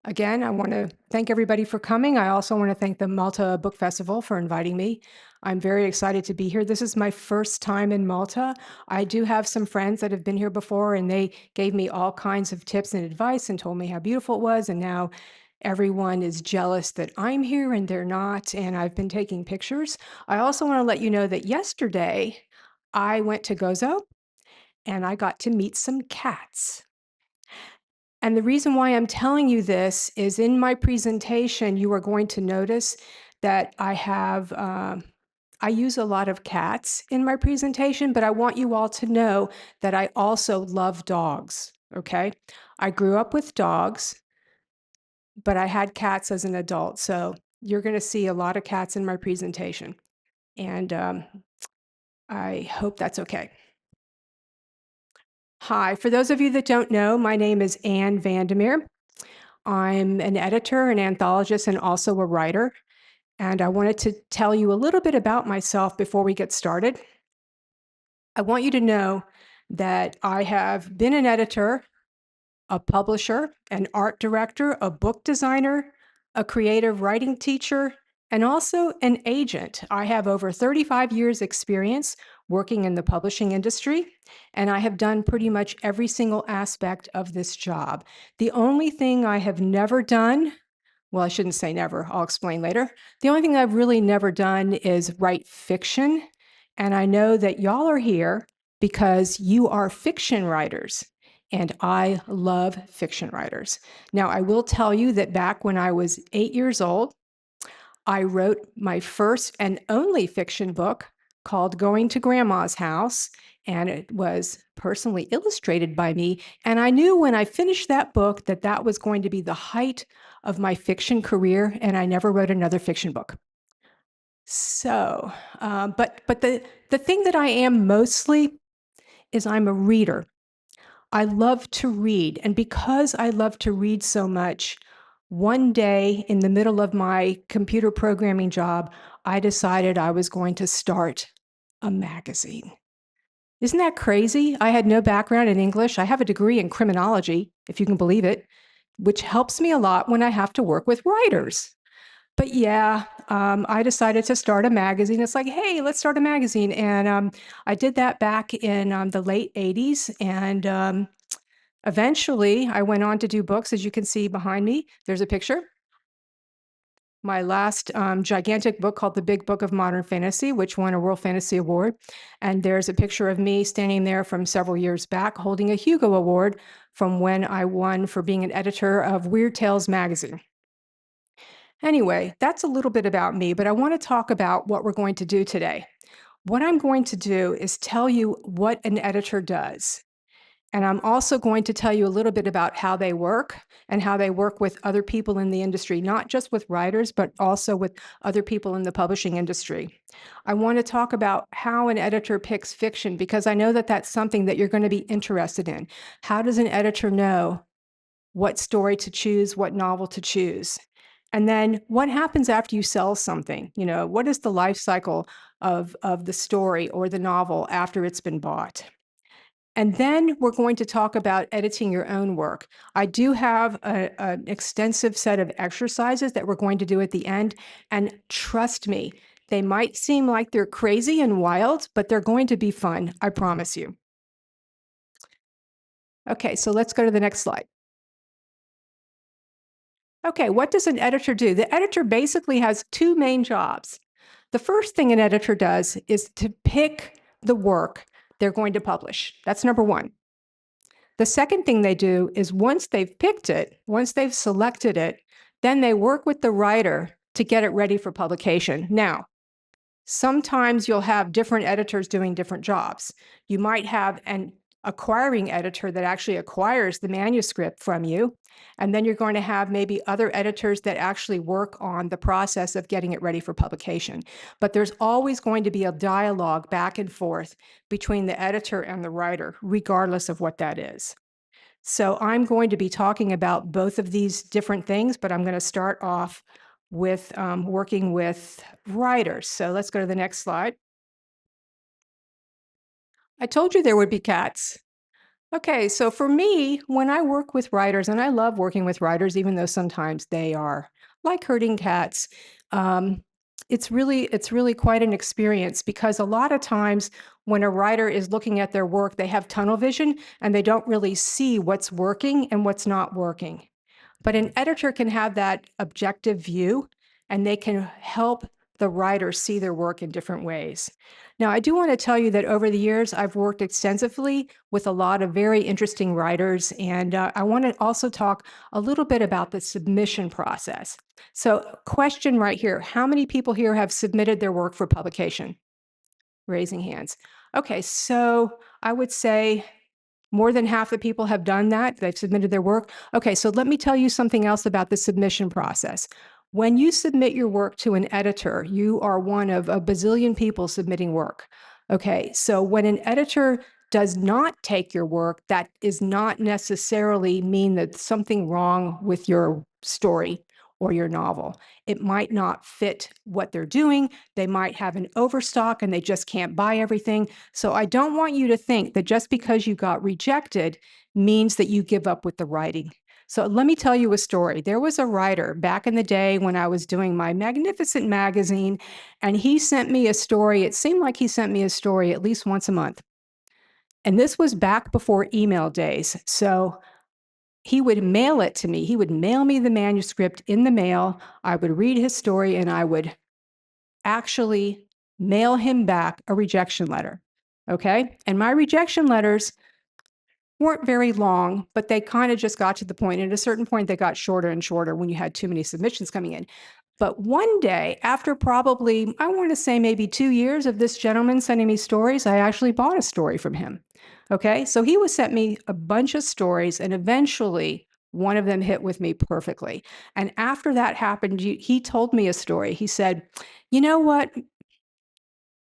Again, I want to thank everybody for coming. I also want to thank the Malta Book Festival for inviting me. I'm very excited to be here. This is my first time in Malta. I do have some friends that have been here before, and they gave me all kinds of tips and advice and told me how beautiful it was. And now everyone is jealous that I'm here and they're not. And I've been taking pictures. I also want to let you know that yesterday I went to Gozo and I got to meet some cats. And the reason why I'm telling you this is in my presentation, you are going to notice that I use a lot of cats in my presentation, but I want you all to know that I also love dogs. Okay. I grew up with dogs, but I had cats as an adult. So you're going to see a lot of cats in my presentation. And I hope that's okay. Hi. For those of you that don't know, my name is Ann VanderMeer. I'm an editor, an anthologist, and also a writer. And I wanted to tell you a little bit about myself before we get started. I want you to know that I have been an editor, a publisher, an art director, a book designer, a creative writing teacher, and also an agent. I have over 35 years experience working in the publishing industry, and I have done pretty much every single aspect of this job. The only thing I have never done, well, I shouldn't say never, I'll explain later. The only thing I've really never done is write fiction. And I know that y'all are here because you are fiction writers. And I love fiction writers. Now, I will tell you that back when I was 8 years old, I wrote my first and only fiction book called Going to Grandma's House, and it was personally illustrated by me. And I knew when I finished that book that that was going to be the height of my fiction career, and I never wrote another fiction book. So, but the thing that I am mostly is I'm a reader. I love to read. And because I love to read so much, one day in the middle of my computer programming job, I decided I was going to start a magazine. Isn't that crazy? I had no background in English. I have a degree in criminology, if you can believe it, which helps me a lot when I have to work with writers. But yeah, I decided to start a magazine. It's like, hey, let's start a magazine. And I did that back in the late 80s. And eventually, I went on to do books. As you can see behind me, there's a picture. My last gigantic book called The Big Book of Modern Fantasy, which won a World Fantasy Award. And there's a picture of me standing there from several years back holding a Hugo Award from when I won for being an editor of Weird Tales magazine. Anyway, that's a little bit about me, but I want to talk about what we're going to do today. What I'm going to do is tell you what an editor does. And I'm also going to tell you a little bit about how they work and how they work with other people in the industry, not just with writers, but also with other people in the publishing industry. I want to talk about how an editor picks fiction because I know that that's something that you're going to be interested in. How does an editor know what story to choose, what novel to choose? And then what happens after you sell something? You know, what is the life cycle of the story or the novel after it's been bought? And then we're going to talk about editing your own work. I do have an extensive set of exercises that we're going to do at the end. And trust me, they might seem like they're crazy and wild, but they're going to be fun. I promise you. Okay, so let's go to the next slide. Okay, what does an editor do? The editor basically has two main jobs. The first thing an editor does is to pick the work they're going to publish. That's number one. The second thing they do is once they've picked it, once they've selected it, then they work with the writer to get it ready for publication. Now, sometimes you'll have different editors doing different jobs. You might have an acquiring editor that actually acquires the manuscript from you. And then you're going to have maybe other editors that actually work on the process of getting it ready for publication. But there's always going to be a dialogue back and forth between the editor and the writer, regardless of what that is. So I'm going to be talking about both of these different things, but I'm going to start off with working with writers. So let's go to the next slide. I told you there would be cats. Okay, so for me, when I work with writers, and I love working with writers, even though sometimes they are like herding cats, um, it's really quite an experience because a lot of times when a writer is looking at their work, they have tunnel vision and they don't really see what's working and what's not working. But an editor can have that objective view and they can help the writer see their work in different ways. Now, I do want to tell you that over the years, I've worked extensively with a lot of very interesting writers, and I want to also talk a little bit about the submission process. So, question right here: how many people here have submitted their work for publication? Raising hands. Okay, so I would say more than half the people have done that. They've submitted their work. Okay, so let me tell you something else about the submission process. When you submit your work to an editor, you are one of a bazillion people submitting work. Okay, so when an editor does not take your work, that does not necessarily mean that something wrong with your story or your novel. It might not fit what they're doing. They might have an overstock and they just can't buy everything. So I don't want you to think that just because you got rejected means that you give up with the writing. So let me tell you a story. There was a writer back in the day when I was doing my magnificent magazine, and he sent me a story. It seemed like he sent me a story at least once a month. And this was back before email days. So he would mail it to me. He would mail me the manuscript in the mail. I would read his story and I would actually mail him back a rejection letter. Okay. And my rejection letters weren't very long, but they kind of just got to the point. At a certain point, they got shorter and shorter when you had too many submissions coming in. But one day, after probably, I want to say maybe 2 years of this gentleman sending me stories, I actually bought a story from him. Okay. So he was sent me a bunch of stories, and eventually one of them hit with me perfectly. And after that happened, he told me a story. He said, "You know what?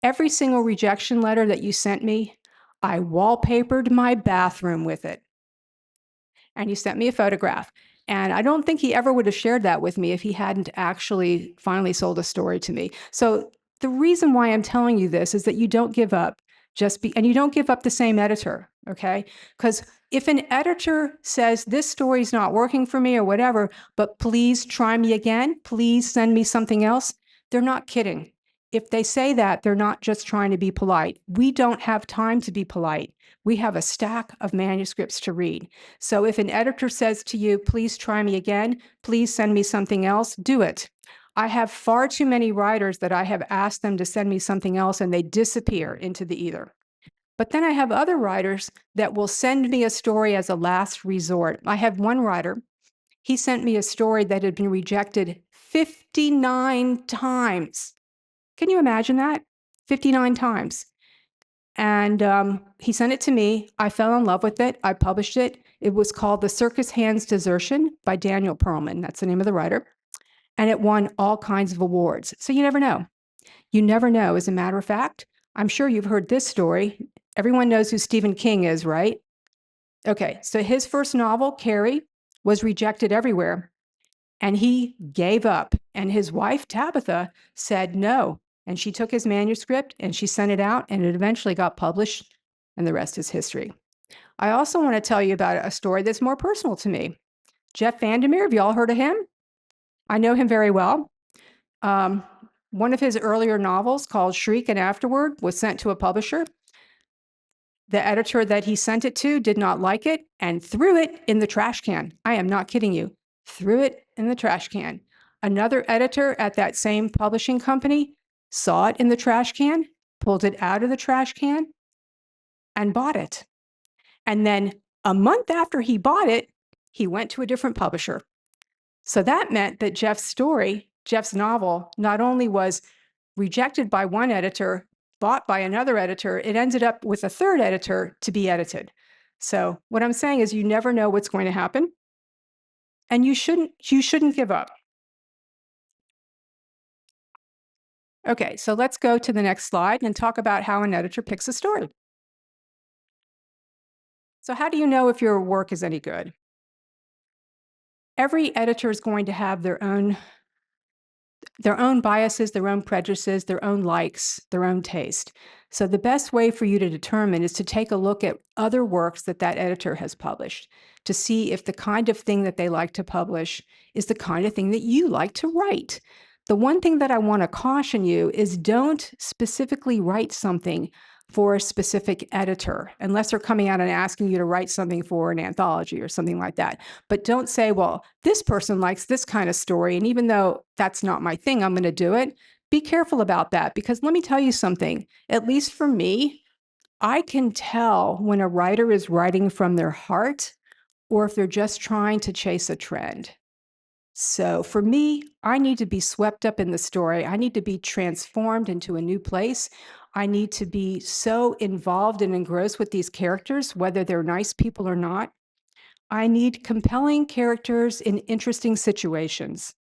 Every single rejection letter that you sent me, I wallpapered my bathroom with it." And he sent me a photograph. And I don't think he ever would have shared that with me if he hadn't actually finally sold a story to me. So the reason why I'm telling you this is that you don't give up and you don't give up the same editor, okay? Because if an editor says this story's not working for me or whatever, but please try me again, please send me something else, they're not kidding. If they say that, they're not just trying to be polite. We don't have time to be polite. We have a stack of manuscripts to read. So if an editor says to you, please try me again, please send me something else, do it. I have far too many writers that I have asked them to send me something else and they disappear into the ether. But then I have other writers that will send me a story as a last resort. I have one writer, he sent me a story that had been rejected 59 times. Can you imagine that? 59 times. And he sent it to me. I fell in love with it. I published it. It was called The Circus Hand's Desertion by Daniel Perlman. That's the name of the writer. And it won all kinds of awards. So you never know. You never know. As a matter of fact, I'm sure you've heard this story. Everyone knows who Stephen King is, right? Okay, so his first novel, Carrie, was rejected everywhere. And he gave up. And his wife, Tabitha, said no. And she took his manuscript and she sent it out, and it eventually got published. And the rest is history. I also want to tell you about a story that's more personal to me. Jeff Vandermeer, have you all heard of him? I know him very well. Um, one of his earlier novels called Shriek and Afterward was sent to a publisher. The editor that he sent it to did not like it and threw it in the trash can. I am not kidding you. Threw it in the trash can. Another editor at that same publishing company saw it in the trash can, pulled it out of the trash can, and bought it. And then a month after he bought it, he went to a different publisher. So that meant that Jeff's novel, not only was rejected by one editor, bought by another editor, it ended up with a third editor to be edited. So what I'm saying is you never know what's going to happen, and you shouldn't give up. Okay, so let's go to the next slide and talk about how an editor picks a story. So how do you know if your work is any good? Every editor is going to have their own their own biases, their own prejudices, their own likes, their own taste. So the best way for you to determine is to take a look at other works that that editor has published to see if the kind of thing that they like to publish is the kind of thing that you like to write. The one thing that I want to caution you is don't specifically write something for a specific editor unless they're coming out and asking you to write something for an anthology or something like that. But don't say, well, this person likes this kind of story, and even though that's not my thing, I'm going to do it. Be careful about that, because let me tell you something, at least for me, I can tell when a writer is writing from their heart or if they're just trying to chase a trend. So for me, I need to be swept up in the story. I need to be transformed into a new place. I need to be so involved and engrossed with these characters, whether they're nice people or not. I need compelling characters in interesting situations.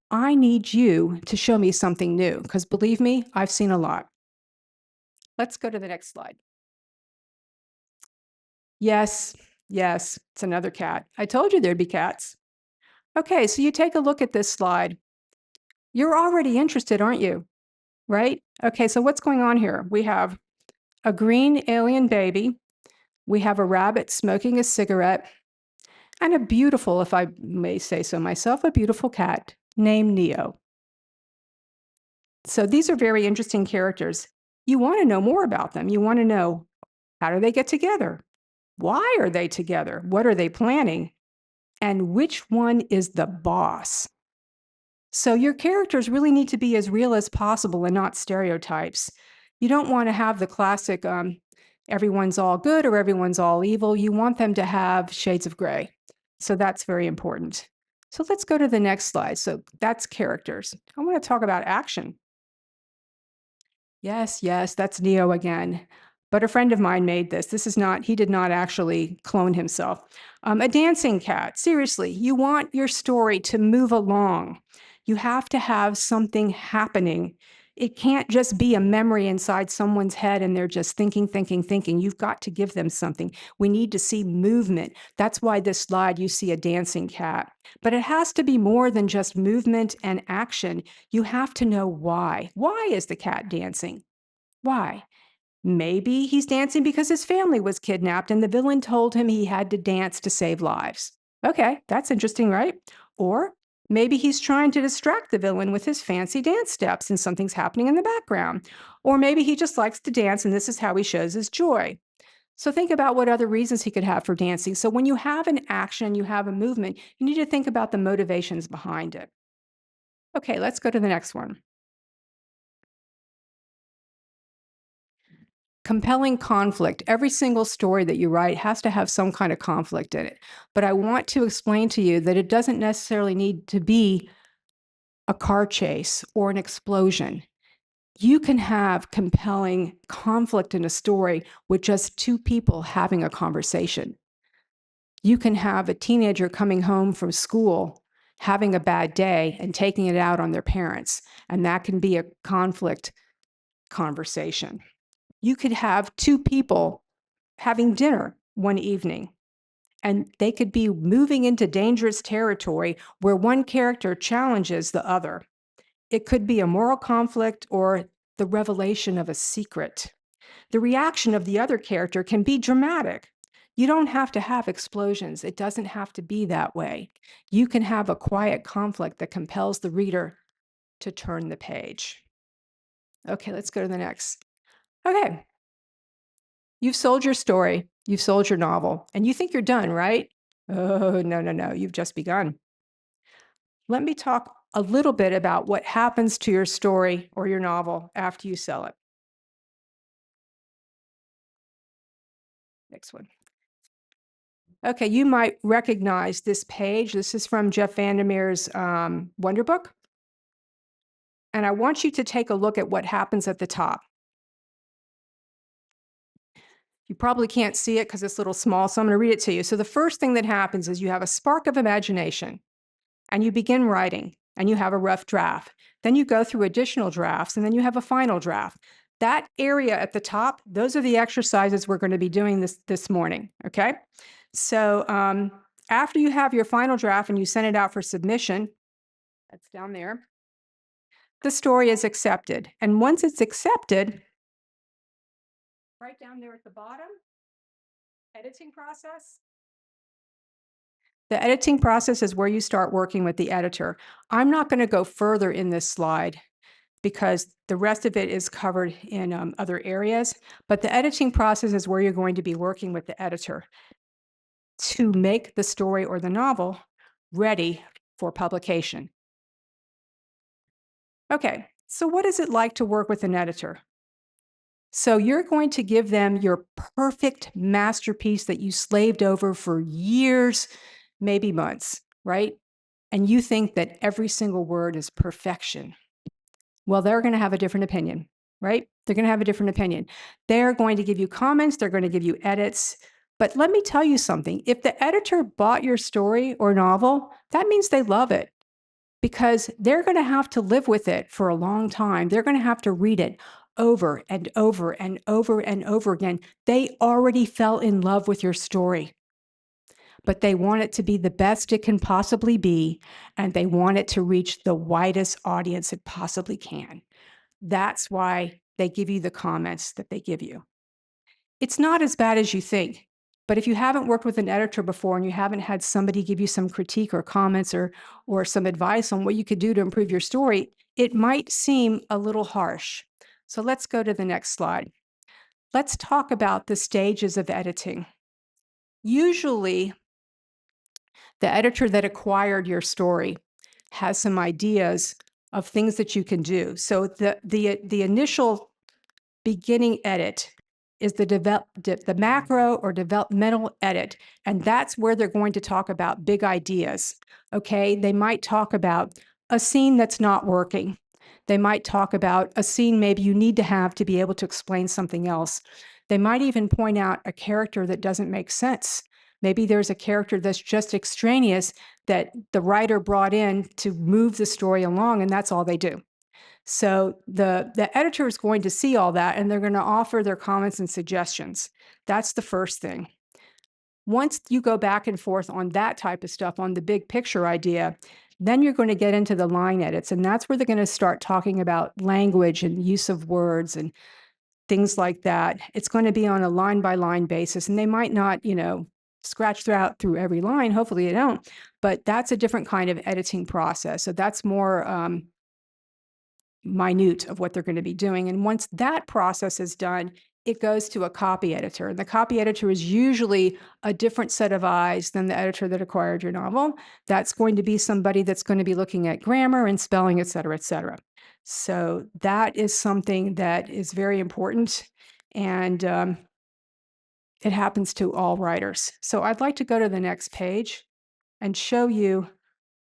I need you to show me something new, because believe me, I've seen a lot. Let's go to the next slide. Yes, yes, it's another cat. I told you there'd be cats. Okay, so you take a look at this slide. You're already interested, aren't you? Right? Okay, so what's going on here? We have a green alien baby. We have a rabbit smoking a cigarette, and a beautiful, if I may say so myself, a beautiful cat named Neo. So these are very interesting characters. You want to know more about them. You want to know, how do they get together? Why are they together? What are they planning? And which one is the boss? So your characters really need to be as real as possible and not stereotypes. You don't want to have the classic everyone's all good or everyone's all evil. You want them to have shades of gray. So that's very important. So let's go to the next slide. So that's characters. I want to talk about action. Yes, yes, that's Neo again. But a friend of mine made this. This is not, he did not actually clone himself. A dancing cat. Seriously, you want your story to move along. You have to have something happening. It can't just be a memory inside someone's head and they're just thinking, thinking, thinking. You've got to give them something. We need to see movement. That's why this slide, you see a dancing cat. But it has to be more than just movement and action. You have to know why. Why is the cat dancing? Why? Maybe he's dancing because his family was kidnapped and the villain told him he had to dance to save lives. Okay, that's interesting, right? Or maybe he's trying to distract the villain with his fancy dance steps and something's happening in the background. Or maybe he just likes to dance and this is how he shows his joy. So think about what other reasons he could have for dancing. So when you have an action, you have a movement, you need to think about the motivations behind it. Okay, let's go to the next one. Compelling conflict. Every single story that you write has to have some kind of conflict in it. But I want to explain to you that it doesn't necessarily need to be a car chase or an explosion. You can have compelling conflict in a story with just two people having a conversation. You can have a teenager coming home from school, having a bad day, and taking it out on their parents. And that can be a conflict conversation. You could have two people having dinner one evening, and they could be moving into dangerous territory where one character challenges the other. It could be a moral conflict or the revelation of a secret. The reaction of the other character can be dramatic. You don't have to have explosions. It doesn't have to be that way. You can have a quiet conflict that compels the reader to turn the page. Okay, let's go to the next. Okay, you've sold your story, you've sold your novel, and you think you're done, right? Oh, no, no, no, you've just begun. Let me talk a little bit about what happens to your story or your novel after you sell it. Next one. Okay, you might recognize this page. This is from Jeff VanderMeer's Wonder Book. And I want you to take a look at what happens at the top. You probably can't see it because it's a little small, so I'm going to read it to you. So the first thing that happens is you have a spark of imagination, and you begin writing, and you have a rough draft. Then you go through additional drafts, and then you have a final draft. That area at the top, those are the exercises we're going to be doing this morning, okay? So after you have your final draft and you send it out for submission, that's down there, the story is accepted. And once it's accepted, right down there at the bottom, editing process. The editing process is where you start working with the editor. I'm not going to go further in this slide because the rest of it is covered in other areas, but the editing process is where you're going to be working with the editor to make the story or the novel ready for publication. Okay, so what is it like to work with an editor? So you're going to give them your perfect masterpiece that you slaved over for years, maybe months, right? And you think that every single word is perfection. Well, they're going to have a different opinion, right? They're going to have a different opinion. They're going to give you comments, they're going to give you edits. But let me tell you something. If the editor bought your story or novel, that means they love it because they're going to have to live with it for a long time. They're going to have to read it over and over and over and over again. They already fell in love with your story, but they want it to be the best it can possibly be, and they want it to reach the widest audience it possibly can. That's why they give you the comments that they give you. It's not as bad as you think. But if you haven't worked with an editor before and you haven't had somebody give you some critique or comments or some advice on what you could do to improve your story, it might seem a little harsh. So let's go to the next slide. Let's talk about the stages of editing. Usually, the editor that acquired your story has some ideas of things that you can do. So the initial beginning edit is the macro or developmental edit, and that's where they're going to talk about big ideas, okay? They might talk about a scene that's not working. They might talk about a scene maybe you need to have to be able to explain something else. They might even point out a character that doesn't make sense. Maybe there's a character that's just extraneous that the writer brought in to move the story along, and that's all they do. So the editor is going to see all that, and they're going to offer their comments and suggestions. That's the first thing. Once you go back and forth on that type of stuff, on the big picture idea, then you're going to get into the line edits, and that's where they're going to start talking about language and use of words and things like that. It's going to be on a line-by-line basis, and they might not, scratch through every line. Hopefully they don't, but that's a different kind of editing process. So that's more minute of what they're going to be doing. And once that process is done, it goes to a copy editor. And the copy editor is usually a different set of eyes than the editor that acquired your novel. That's going to be somebody that's going to be looking at grammar and spelling, et cetera, et cetera. So that is something that is very important. And it happens to all writers. So I'd like to go to the next page and show you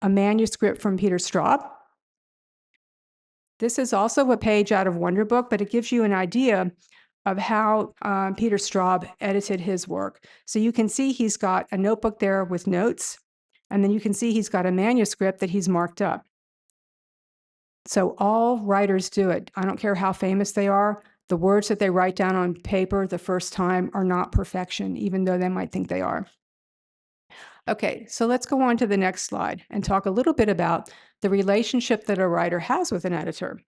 a manuscript from Peter Straub. This is also a page out of Wonderbook, but it gives you an idea of how Peter Straub edited his work. So you can see he's got a notebook there with notes, and then you can see he's got a manuscript that he's marked up. So all writers do it. I don't care how famous they are. The words that they write down on paper the first time are not perfection, even though they might think they are. Okay, so let's go on to the next slide and talk a little bit about the relationship that a writer has with an editor.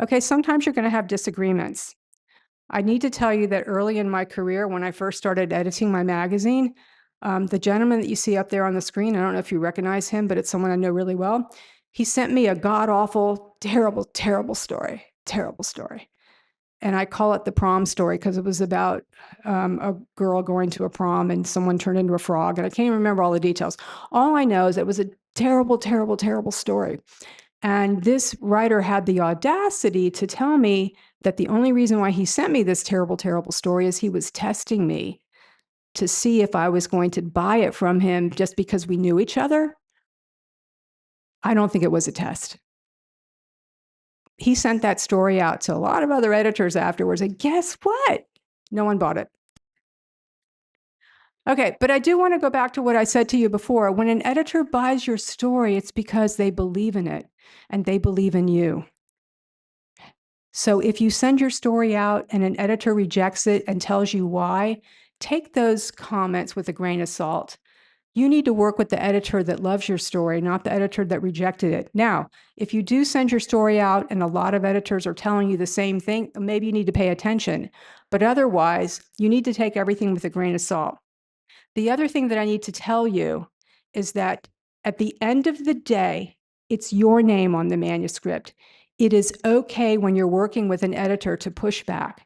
Okay, sometimes you're going to have disagreements. I need to tell you that early in my career, when I first started editing my magazine, the gentleman that you see up there on the screen, I don't know if you recognize him, but it's someone I know really well. He sent me a god-awful, terrible, terrible story. Terrible story. And I call it the prom story because it was about a girl going to a prom and someone turned into a frog. And I can't even remember all the details. All I know is it was a terrible, terrible, terrible story. And this writer had the audacity to tell me that the only reason why he sent me this terrible, terrible story is he was testing me to see if I was going to buy it from him just because we knew each other. I don't think it was a test. He sent that story out to a lot of other editors afterwards, and guess what? No one bought it. Okay, but I do want to go back to what I said to you before. When an editor buys your story, it's because they believe in it and they believe in you. So if you send your story out and an editor rejects it and tells you why, take those comments with a grain of salt. You need to work with the editor that loves your story, not the editor that rejected it. Now, if you do send your story out and a lot of editors are telling you the same thing, maybe you need to pay attention. But otherwise, you need to take everything with a grain of salt. The other thing that I need to tell you is that at the end of the day, it's your name on the manuscript. It is okay when you're working with an editor to push back.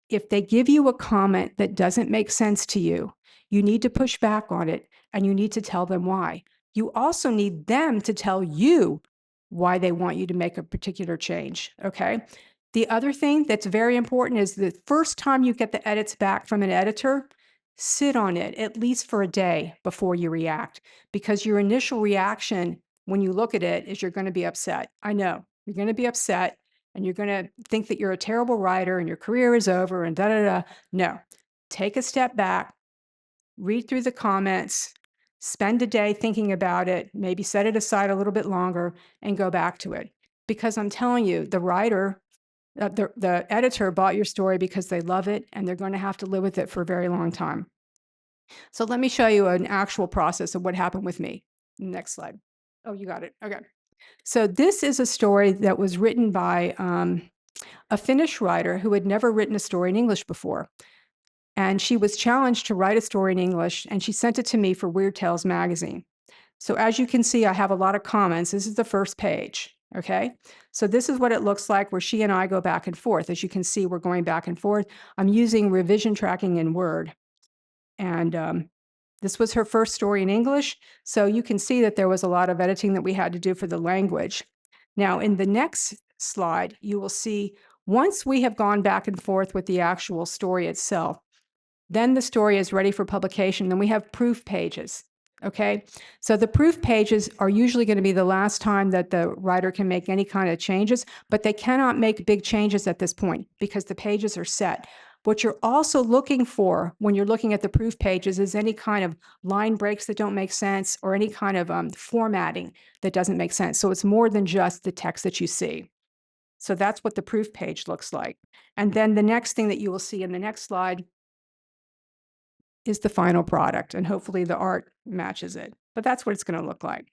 If they give you a comment that doesn't make sense to you, you need to push back on it and you need to tell them why. You also need them to tell you why they want you to make a particular change, okay? The other thing that's very important is the first time you get the edits back from an editor, sit on it at least for a day before you react, because your initial reaction when you look at it is you're going to be upset. I know you're going to be upset and you're going to think that you're a terrible writer and your career is over and da da da. No, take a step back, read through the comments, spend a day thinking about it, maybe set it aside a little bit longer and go back to it. Because I'm telling you, the writer, the editor bought your story because they love it and they're going to have to live with it for a very long time. So let me show you an actual process of what happened with me. Next slide. Oh, you got it. Okay. So this is a story that was written by a Finnish writer who had never written a story in English before. And she was challenged to write a story in English, and she sent it to me for Weird Tales magazine. So as you can see, I have a lot of comments. This is the first page, okay? So this is what it looks like where she and I go back and forth. As you can see, we're going back and forth. I'm using revision tracking in Word. And this was her first story in English, so you can see that there was a lot of editing that we had to do for the language. Now, in the next slide, you will see once we have gone back and forth with the actual story itself, then the story is ready for publication. Then we have proof pages, okay? So the proof pages are usually going to be the last time that the writer can make any kind of changes, but they cannot make big changes at this point because the pages are set. What you're also looking for when you're looking at the proof pages is any kind of line breaks that don't make sense or any kind of formatting that doesn't make sense. So it's more than just the text that you see. So that's what the proof page looks like. And then the next thing that you will see in the next slide is the final product, and hopefully the art matches it. But that's what it's going to look like.